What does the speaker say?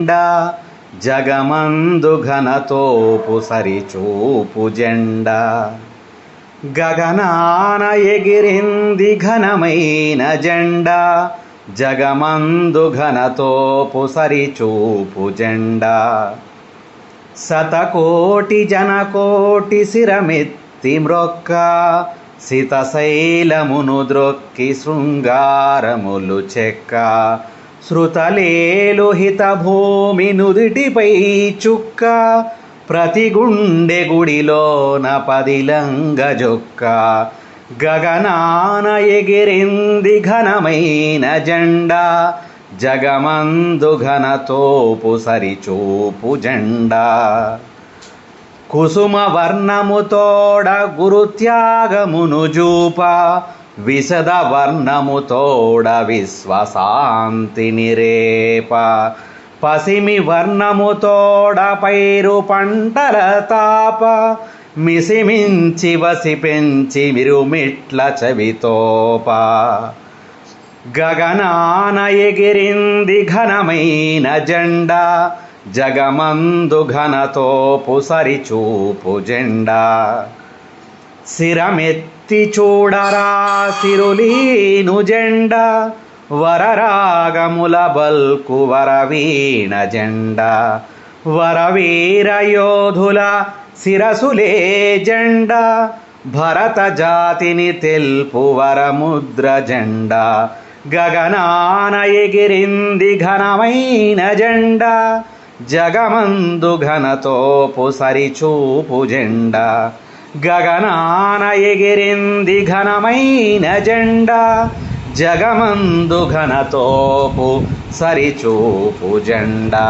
జెండా జగమందు ఘనతోపు సరిచూపు జెండా గగనాన ఎగిరింది ఘనమైన జెండా జగమందు ఘనతోపు సరిచూపు జెండా శతకోటి జనకోటి శిరమెత్తి మ్రొక్క సితశైలమును ద్రొక్కి శృంగారములు చెక్క శృతలేలు హిత భూమి నుదిటిపై చుక్క ప్రతి గుండె గుడిలోన పదిలంగ జొక్క గగనాన ఎగిరింది ఘనమైన జెండా జగమందు ఘనతోపు సరిచూపు జెండా కుసుమ వర్ణముతోడ గురుత్యాగమును జూప విశద వర్ణముతోడ విశ్వశాంతిని రేప పసిమి వర్ణముతోడ పైరు పంటల తాప మిసిమించి వసి పెంచి మిరుమిట్ల చవితోప గగనాన ఎగిరింది ఘనమైన జెండా జగమందు ఘనతోపు సరిచూపు జెండా శిరమెత్తి చూడరా సిరులీను జెండా వరరాగముల బల్కు వరవీణ జెండా వరవీర యోధుల శిరసులే జెండా భరత జాతిని తెల్పు వరముద్ర జెండా గగనాన ఎగిరింది ఘనమైన జెండా జగమందు ఘనతోపు సరిచూపు జెండా గగనాన ఎగిరింది ఘనమైన జెండా జగమందు ఘనతోపు సరిచూపు జెండా.